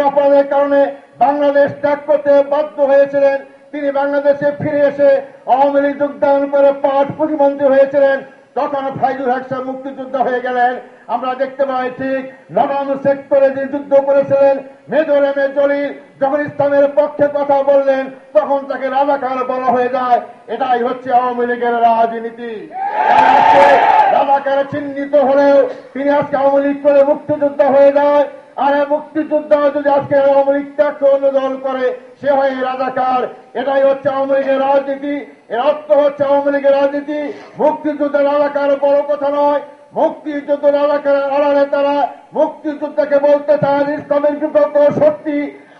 অপরাধের কারণে বাংলাদেশ ত্যাগ করতে বাধ্য হয়েছিলেন। তিনি বাংলাদেশে ফিরে এসে আওয়ামী লীগ যোগদান করে পাট প্রতিমন্ত্রী হয়েছিলেন। তখন ফাইজুল হক সাহেব মুক্তিযোদ্ধা হয়ে গেলেন। আমরা দেখতে পাই ঠিক নবম সেক্টরে যে যুদ্ধ করেছিলেন মেজর এম এ জলিল যখন ইসলামের পক্ষে কথা বললেন তখন তাকে রাজাকার বলা হয়ে যায়। এটাই হচ্ছে আওয়ামী লীগের রাজনীতি। রাজাকার চিহ্নিত হলেও তিনি আজকে আওয়ামী লীগ করে মুক্তিযোদ্ধা হয়ে যায়। আর মুক্তিযোদ্ধা যদি আজকে আওয়ামী লীগ ত্যাগকে অন্য দল করে সে হয় রাজাকার। এটাই হচ্ছে আওয়ামী লীগের রাজনীতি। এর অর্থ হচ্ছে আওয়ামী লীগের রাজনীতি। মুক্তিযুদ্ধের রাজাকার বড় কথা নয়। মুক্তিযুদ্ধ রাজাকারের আড়ালে তারা মুক্তিযুদ্ধকে বলতে চান ইসলামের বিপক্ষে শক্তি,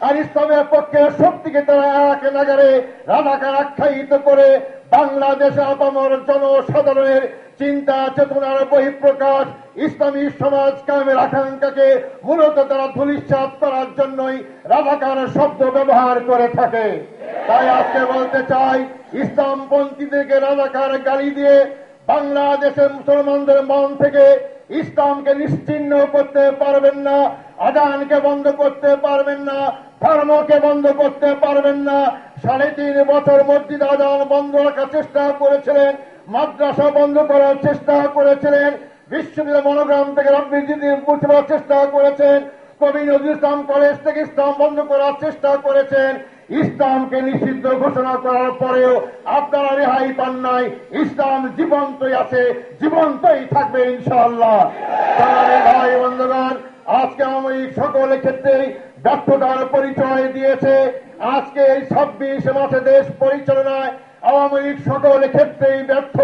আর ইসলামের পক্ষে শক্তিকে তারা এক নাগারে রাজাকার আখ্যায়িত করে বাংলাদেশে আপামর জনসাধারণের চিন্তা চেতনার বহিঃপ্রকাশ ইসলামী সমাজ কায়েমের আকাঙ্ক্ষাকে মূলত তারা ধূলিসাৎ করার জন্যই রাজাকার শব্দ ব্যবহার করে থাকে। তাই আজকে বলতে চাই, ইসলামপন্থীদেরকে রাজাকার গালি দিয়ে বাংলাদেশের মুসলমানদের মন থেকে ইসলামকে নিশ্চিহ্ন করতে পারবেন না, আযানকে বন্ধ করতে পারবেন না, ধর্মকে বন্ধ করতে পারবেন না। 3.5 বছর মসজিদ আযান বন্ধ রাখার চেষ্টা করেছিলেন, মাদ্রাসা বন্ধ করার চেষ্টা করেছিলেন, বিশ্ববিদ্যালয় মনোগ্রাম থেকে রাজনীতি মুছবার চেষ্টা করেছেন, কবি নজরুল ইসলাম কলেজ থেকে ইসলাম বন্ধ করার চেষ্টা করেছেন। ইসলামকে নিষিদ্ধ ঘোষণা করার পরেও আপনারা রেহাই পান নাই। ইসলাম জীবন্তই আছে, জীবন্তই থাকবে ইনশাআল্লাহ। ভাই বন্ধুগণ, আজকে আওয়ামী লীগ সকল ক্ষেত্রেই ব্যর্থতার পরিচয় দিয়েছে। আজকে এই 26 মাসে দেশ পরিচালনায় আওয়ামী লীগ সকল ক্ষেত্রেই ব্যর্থ।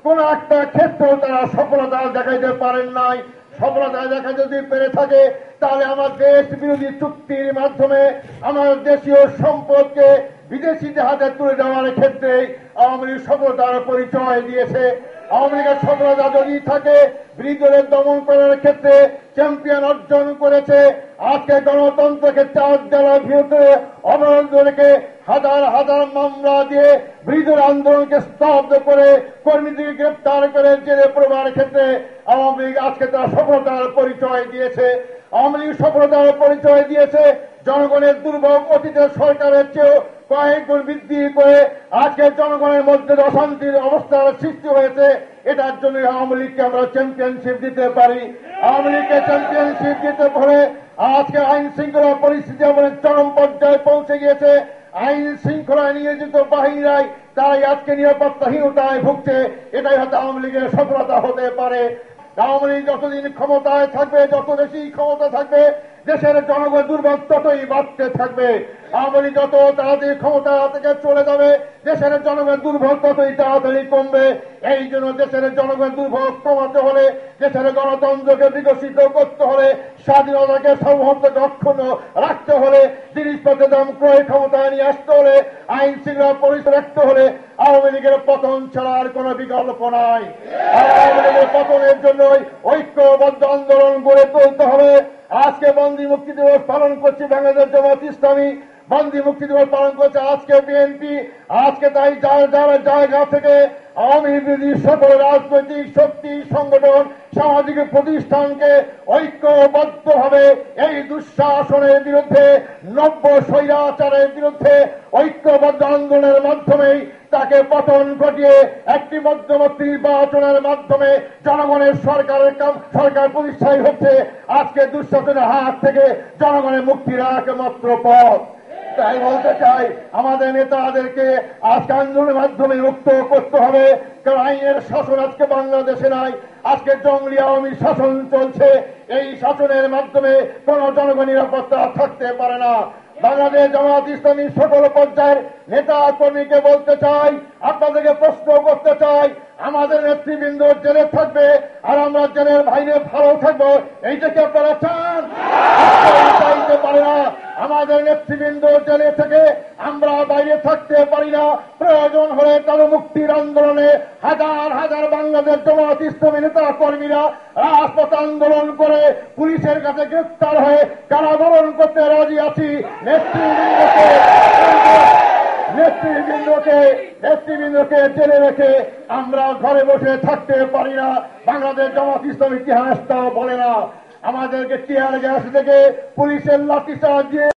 কোন একটা ক্ষেত্রেও তারা সফলতা দেখাইতে পারেন নাই। সফলতা দেখা যদি পেরে থাকে তাহলে আমার দেশ বিরোধী চুক্তির মাধ্যমে আমার দেশীয় সম্পদকে বিদেশিদের হাতে তুলে দেওয়ার ক্ষেত্রে আওয়ামী লীগ সফলতার পরিচয় দিয়েছে। আওয়ামী লীগের সফলতা যদি থাকে বিরোধীদের দমন করার ক্ষেত্রে চ্যাম্পিয়ন অর্জন করেছে। আজকে গণতন্ত্রকে 4 দেওয়ার বিরুদ্ধে অবরোধ রেখে হাজার হাজার মামলা দিয়ে বিরোধী আন্দোলনকে স্তব্ধ করে কর্মীদেরকে গ্রেপ্তার করে জেলে পড়বার ক্ষেত্রে আওয়ামী লীগ আজকে তার সফলতার পরিচয় দিয়েছে। আওয়ামী লীগ সফলতার পরিচয় দিয়েছে জনগণের দুর্ভোগ অতীতের সরকারের চেয়েও কয়েক গুণ বৃদ্ধি করে আজকে জনগণের মধ্যে অশান্তির অবস্থার সৃষ্টি হয়েছে। এটার জন্য আওয়ামী লীগকে আমরা চ্যাম্পিয়নশিপ দিতে পারি। আওয়ামী লীগকে চ্যাম্পিয়নশিপ দিতে পারে। আজকে আইন শৃঙ্খলা পরিস্থিতি আমাদের চরম পর্যায়ে পৌঁছে গিয়েছে। আইন শৃঙ্খলায় নিয়োজিত বাহিনীরাই তারাই আজকে নিরাপত্তাহীনতায় ভুগছে। এটাই হয়তো আওয়ামী লীগের সফলতা হতে পারে। আওয়ামী লীগ যতদিন ক্ষমতায় থাকবে, যত বেশি ক্ষমতা থাকবে, দেশের জনগণ দুর্ভোগ ততই বাড়তে থাকবে। আওয়ামী লীগ যত তাড়াতাড়ি ক্ষমতা থেকে চলে যাবে, দেশের জনগণের দুর্ভোগ ততই তাড়াতাড়ি কমবে। এই জন্য দেশের জনগণের দুর্ভোগ কমাতে হলে, দেশের গণতন্ত্রকে বিকশিত করতে হলে, স্বাধীনতাকে সার্বভৌমত্বকে অক্ষুণ্ণ রাখতে হলে, জিনিসপত্রের দাম ক্রয় ক্ষমতায় নিয়ে আসতে হলে, আইন শৃঙ্খলা পরিচয় রাখতে হলে আওয়ামী লীগের পতন ছাড়া আর কোন বিকল্প নাই। আওয়ামী লীগের পতনের জন্যই ঐক্যবদ্ধ আন্দোলন গড়ে তুলতে হবে। আজকে বন্দী মুক্তি দিবস পালন করছে বাংলাদেশ জামাত ইসলামী, বন্দী মুক্তি দিবস পালন করছে আজকে বিএনপি। আজকে তাই যারা জায়গা থেকে আওয়ামী বিরোধী সকল রাজনৈতিক শক্তি, সংগঠন, সামাজিক প্রতিষ্ঠানকে ঐক্যবদ্ধভাবে এই দুঃশাসনের বিরুদ্ধে, নব্য স্বৈরাচারের বিরুদ্ধে ঐক্যবদ্ধ আন্দোলনের মাধ্যমেই তাকে পতন ঘটিয়ে একটি মধ্যবর্তী নির্বাচনের মাধ্যমে জনগণের সরকার প্রতিষ্ঠাই হচ্ছে আজকে দুঃশাসনের হাত থেকে জনগণের মুক্তির একমাত্র পথ। তাই বলতে চাই, আমাদের নেতাদেরকে আজকে আন্দোলনের মাধ্যমে মুক্ত করতে হবে। কারণ আইনের শাসন আজকে বাংলাদেশে নাই, আজকে জঙ্গলি আওয়ামী শাসন চলছে। এই শাসনের মাধ্যমে কোন জনগণ নিরাপত্তা থাকতে পারে না। বাংলাদেশ জামাত ইসলামী সকল পর্যায়ের নেতা কর্মীকে বলতে চাই, আপনাদেরকে প্রশ্ন করতে চাই, আমাদের নেতৃবৃন্দ জেলে থাকবে আর আমরা জেলের বাইরে ভালো থাকবো, এইটা কি আপনারা চান? চাইতে পারে না। আমাদের নেতৃবৃন্দ জেলে থেকে আমরা বাইরে থাকতে পারি না। প্রয়োজন হলে তাদের মুক্তির আন্দোলনে হাজার হাজার বাংলাদেশ জামাত ইসলামী নেতা কর্মীরা রাজপথ আন্দোলন করে পুলিশের কাছে গ্রেফতার হয়ে কারাবরণ করতে রাজি আছি। নেতৃবৃন্দকে জেলে রেখে আমরা ঘরে বসে থাকতে পারি না। বাংলাদেশ জামাত ইসলাম ইতিহাস তাও বলে না। আমাদেরকে চেয়ার গ্যাস থেকে পুলিশের লাঠিচার্জ দিয়ে